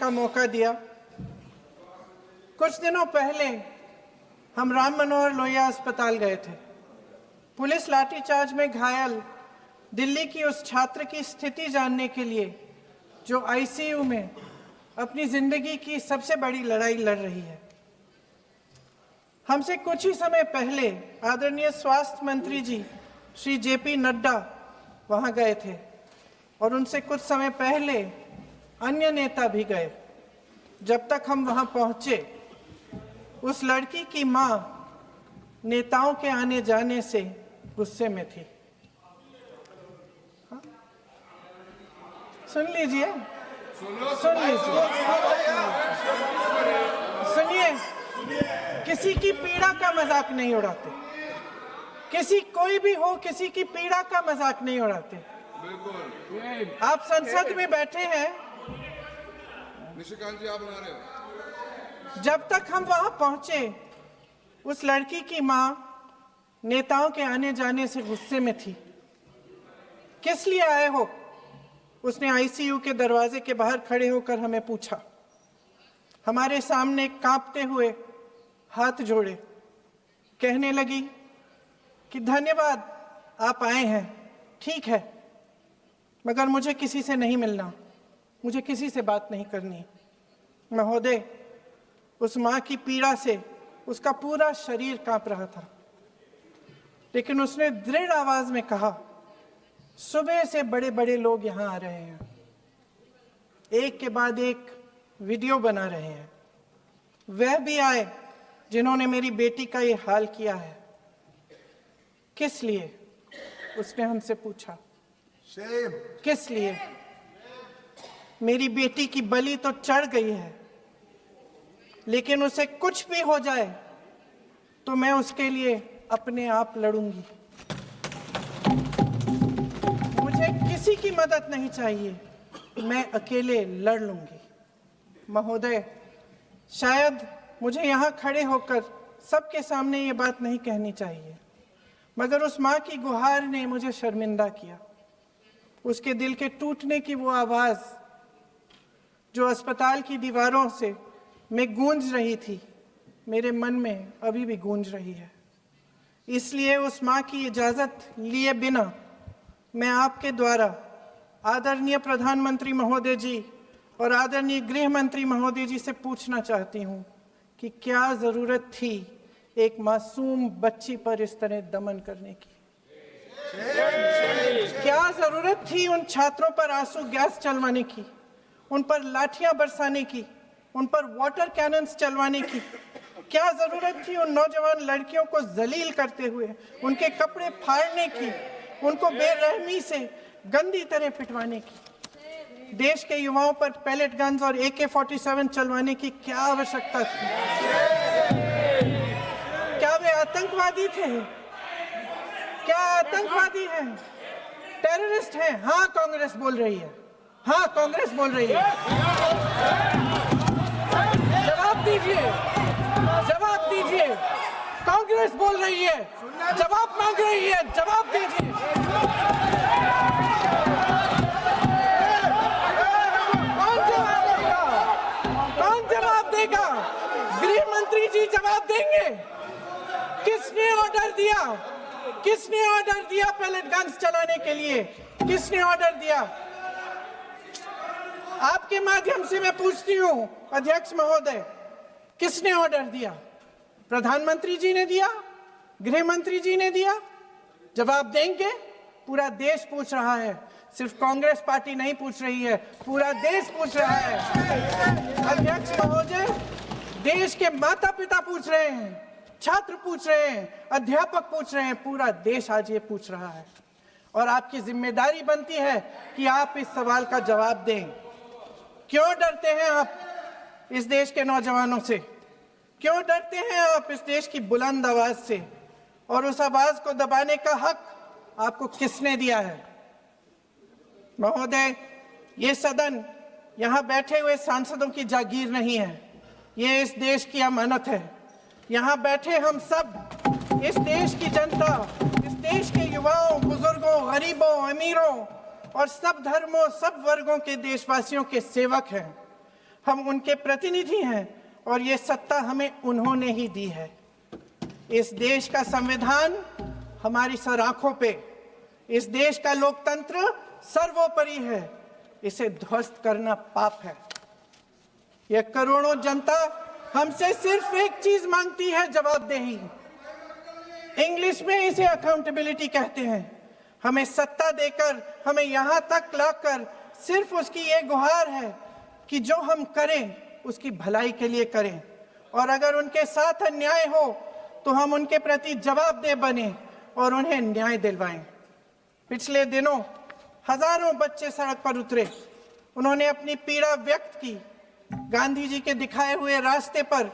का मौका दिया। कुछ दिनों पहले हम राम मनोहर लोहिया अस्पताल गए थे। पुलिस लाठीचार्ज में घायल दिल्ली की उस छात्र की स्थिति जानने के लिए जो आईसीयू में अपनी जिंदगी की सबसे बड़ी लड़ाई लड़ रही है। हमसे कुछ ही समय पहले आदरणीय स्वास्थ्य मंत्री जी श्री जेपी नड्डा वहां गए थे और उनसे कुछ समय पहले अन्य नेता भी गए। जब तक हम वहां पहुंचे, उस लड़की की मां नेताओं के आने जाने से गुस्से में थी। सुन लीजिए, सुनिए, किसी की पीड़ा का मजाक नहीं उड़ाते। कोई भी हो, किसी की पीड़ा का मजाक नहीं उड़ाते। आप संसद में बैठे हैं, निशिकांत जी आप बना रहे हो। जब तक हम वहां पहुंचे, उस लड़की की मां नेताओं के आने जाने से गुस्से में थी। किस लिए आए हो? उसने आईसीयू के दरवाजे के बाहर खड़े होकर हमें पूछा। हमारे सामने कांपते हुए हाथ जोड़े कहने लगी कि धन्यवाद, आप आए हैं, ठीक है, मगर मुझे किसी से नहीं मिलना, मुझे किसी से बात नहीं करनी। महोदय, उस मां की पीड़ा से उसका पूरा शरीर कांप रहा था, लेकिन उसने दृढ़ आवाज में कहा, सुबह से बड़े बड़े लोग यहां आ रहे हैं, एक के बाद एक वीडियो बना रहे हैं। वह भी आए जिन्होंने मेरी बेटी का ये हाल किया है। किस लिए? उसने हमसे पूछा। किस लिए? मेरी बेटी की बलि तो चढ़ गई है, लेकिन उसे कुछ भी हो जाए तो मैं उसके लिए अपने आप लड़ूंगी। मुझे किसी की मदद नहीं चाहिए, मैं अकेले लड़ लूंगी। महोदय, शायद मुझे यहाँ खड़े होकर सबके सामने ये बात नहीं कहनी चाहिए, मगर उस माँ की गुहार ने मुझे शर्मिंदा किया। उसके दिल के टूटने की वो आवाज जो अस्पताल की दीवारों से में गूंज रही थी, मेरे मन में अभी भी गूंज रही है। इसलिए उस माँ की इजाजत लिए बिना मैं आपके द्वारा आदरणीय प्रधानमंत्री महोदय जी और आदरणीय गृह मंत्री महोदय जी से पूछना चाहती हूँ कि क्या जरूरत थी एक मासूम बच्ची पर इस तरह दमन करने की? क्या जरूरत थी उन छात्रों पर आंसू गैस चलवाने की, उन पर लाठियां बरसाने की, उन पर वाटर कैनन्स चलवाने की? क्या जरूरत थी उन नौजवान लड़कियों को जलील करते हुए उनके कपड़े फाड़ने की, उनको बेरहमी से गंदी तरह पिटवाने की? देश के युवाओं पर पैलेट गन्स और AK-47 चलवाने की क्या आवश्यकता थी? क्या वे आतंकवादी थे? क्या आतंकवादी हैं? टेररिस्ट हैं? हाँ, कांग्रेस बोल रही है। हाँ, कांग्रेस बोल रही है। जवाब दीजिए, जवाब दीजिए। कांग्रेस बोल रही है, जवाब मांग रही है, जवाब दीजिए। कौन जवाब देगा? गृह मंत्री जी जवाब देंगे। किसने ऑर्डर दिया? किसने ऑर्डर दिया पैलेट गन्स चलाने के लिए? किसने ऑर्डर दिया? आपके माध्यम से मैं पूछती हूं अध्यक्ष महोदय, किसने ऑर्डर दिया? प्रधानमंत्री जी ने दिया? गृह मंत्री जी ने दिया? जवाब देंगे? पूरा देश पूछ रहा है, सिर्फ कांग्रेस पार्टी नहीं पूछ रही है, पूरा देश पूछ रहा है। अध्यक्ष महोदय, देश के माता पिता पूछ रहे हैं, छात्र पूछ रहे हैं, अध्यापक पूछ रहे हैं, पूरा देश आज ये पूछ रहा है। और आपकी जिम्मेदारी बनती है कि आप इस सवाल का जवाब दें। क्यों डरते हैं आप इस देश के नौजवानों से? क्यों डरते हैं आप इस देश की बुलंद आवाज से? और उस आवाज को दबाने का हक आपको किसने दिया है? महोदय, ये सदन यहाँ बैठे हुए सांसदों की जागीर नहीं है, ये इस देश की अमानत है। यहाँ बैठे हम सब इस देश की जनता, इस देश के युवाओं, बुजुर्गों, गरीबों, अमीरों और सब धर्मों, सब वर्गों के देशवासियों के सेवक हैं। हम उनके प्रतिनिधि हैं और ये सत्ता हमें उन्होंने ही दी है। इस देश का संविधान हमारी सर आंखों पे, इस देश का लोकतंत्र सर्वोपरि है। इसे ध्वस्त करना पाप है। यह करोड़ों जनता हमसे सिर्फ एक चीज मांगती है, जवाबदेही। इंग्लिश में इसे अकाउंटेबिलिटी कहते हैं। हमें सत्ता देकर, हमें यहां तक लाकर सिर्फ उसकी ये गुहार है कि जो हम करें उसकी भलाई के लिए करें, और अगर उनके साथ अन्याय हो तो हम उनके प्रति जवाबदेह बने और उन्हें न्याय दिलवाएं। पिछले दिनों हजारों बच्चे सड़क पर उतरे। उन्होंने अपनी पीड़ा व्यक्त की। गांधी जी के दिखाए हुए रास्ते पर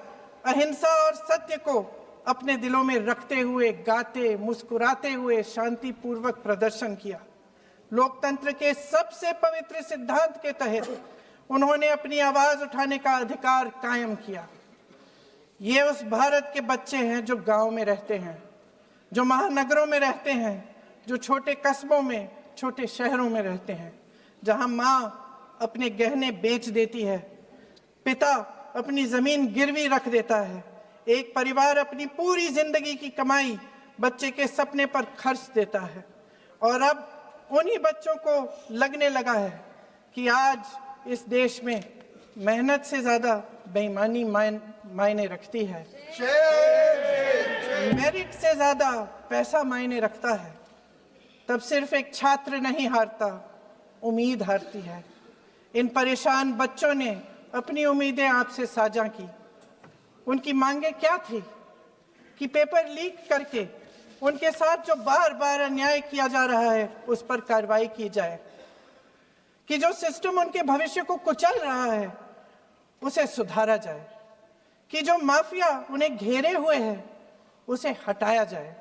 अहिंसा और सत्य को अपने दिलों में रखते हुए गाते, मुस्कुराते हुए शांतिपूर्वक प्रदर्शन किया। लोकतंत्र के सबसे पवित्र सिद्धांत के तहत उन्होंने अपनी आवाज उठाने का अधिकार कायम किया। ये उस भारत के बच्चे हैं जो गांव में रहते हैं, जो महानगरों में रहते हैं, जो छोटे कस्बों में, छोटे शहरों में रहते हैं, जहां माँ अपने गहने बेच देती है, पिता अपनी जमीन गिरवी रख देता है, एक परिवार अपनी पूरी जिंदगी की कमाई बच्चे के सपने पर खर्च देता है। और अब उन्हीं बच्चों को लगने लगा है कि आज इस देश में मेहनत से ज्यादा बेईमानी मायने रखती है, मेरिट से ज्यादा पैसा मायने रखता है। तब सिर्फ एक छात्र नहीं हारता, उम्मीद हारती है। इन परेशान बच्चों ने अपनी उम्मीदें आपसे साझा की। उनकी मांगे क्या थी? कि पेपर लीक करके उनके साथ जो बार बार अन्याय किया जा रहा है उस पर कार्रवाई की जाए, कि जो सिस्टम उनके भविष्य को कुचल रहा है उसे सुधारा जाए, कि जो माफिया उन्हें घेरे हुए है उसे हटाया जाए,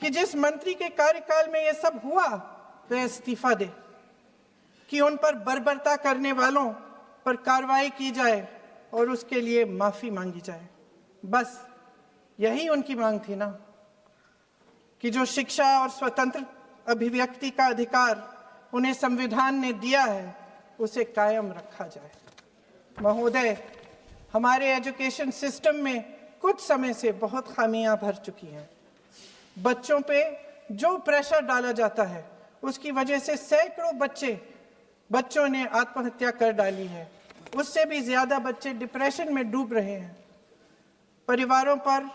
कि जिस मंत्री के कार्यकाल में यह सब हुआ वह इस्तीफा दे, कि उन पर बर्बरता करने वालों पर कार्रवाई की जाए और उसके लिए माफी मांगी जाए। बस यही उनकी मांग थी ना, कि जो शिक्षा और स्वतंत्र अभिव्यक्ति का अधिकार उन्हें संविधान ने दिया है उसे कायम रखा जाए। महोदय, हमारे एजुकेशन सिस्टम में कुछ समय से बहुत खामियां भर चुकी हैं। बच्चों पे जो प्रेशर डाला जाता है उसकी वजह से सैकड़ों बच्चों ने आत्महत्या कर डाली है। उससे भी ज्यादा बच्चे डिप्रेशन में डूब रहे हैं। परिवारों पर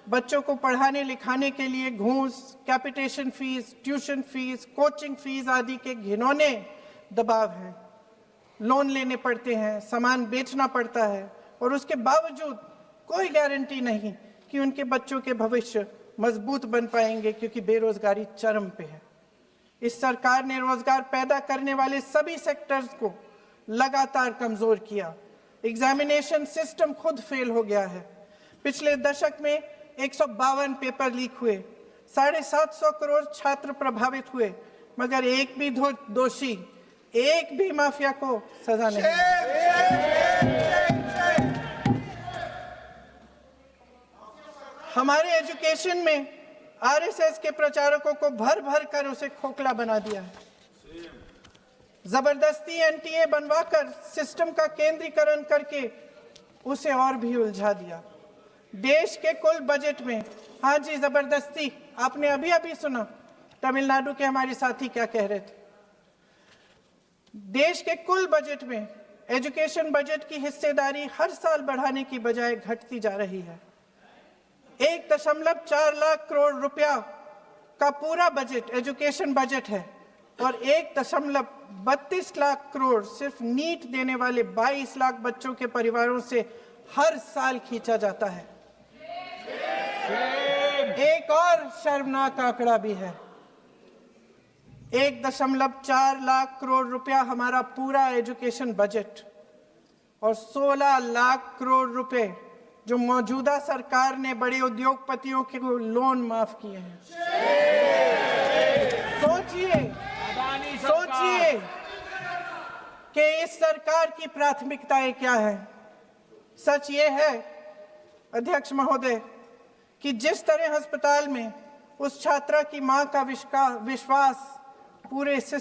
बच्चों को पढ़ाने लिखाने के लिए घूस, capitation fees, tuition fees, coaching fees आदि के घिनौने दबाव हैं। लोन लेने पड़ते हैं, सामान बेचना पड़ता है और उसके बावजूद कोई गारंटी नहीं कि उनके बच्चों के भविष्य मजबूत बन पाएंगे, क्योंकि बेरोजगारी चरम पे है। इस सरकार ने रोजगार पैदा करने वाले सभी सेक्टर्स को लगातार कमजोर किया। एग्जामिनेशन सिस्टम खुद फेल हो गया है। पिछले दशक में 152 पेपर लीक हुए, 750 करोड़ छात्र प्रभावित हुए, मगर एक भी दोषी, एक भी माफिया को सजा नहीं। हमारे एजुकेशन में आरएसएस के प्रचारकों को भर भर कर उसे खोखला बना दिया है। जबरदस्ती एनटीए बनवाकर सिस्टम का केंद्रीकरण करके उसे और भी उलझा दिया। देश के कुल बजट में, हाँ जी जबरदस्ती, आपने अभी अभी सुना तमिलनाडु के हमारे साथी क्या कह रहे थे। देश के कुल बजट में एजुकेशन बजट की हिस्सेदारी हर साल बढ़ाने की बजाय घटती जा रही है। 1.4 लाख करोड़ रुपया का पूरा बजट एजुकेशन बजट है और 1.32 लाख करोड़ सिर्फ नीट देने वाले 22 लाख बच्चों के परिवारों से हर साल खींचा जाता है। एक और शर्मनाक आंकड़ा भी है। 1.4 लाख करोड़ रुपया हमारा पूरा एजुकेशन बजट और 16 लाख करोड़ रुपए जो मौजूदा सरकार ने बड़े उद्योगपतियों के लोन माफ किए हैं। सोचिए कि इस सरकार की प्राथमिकताएं क्या है। सच ये है अध्यक्ष महोदय कि जिस तरह अस्पताल में उस छात्रा की मां का विश्वास पूरे सिस्टम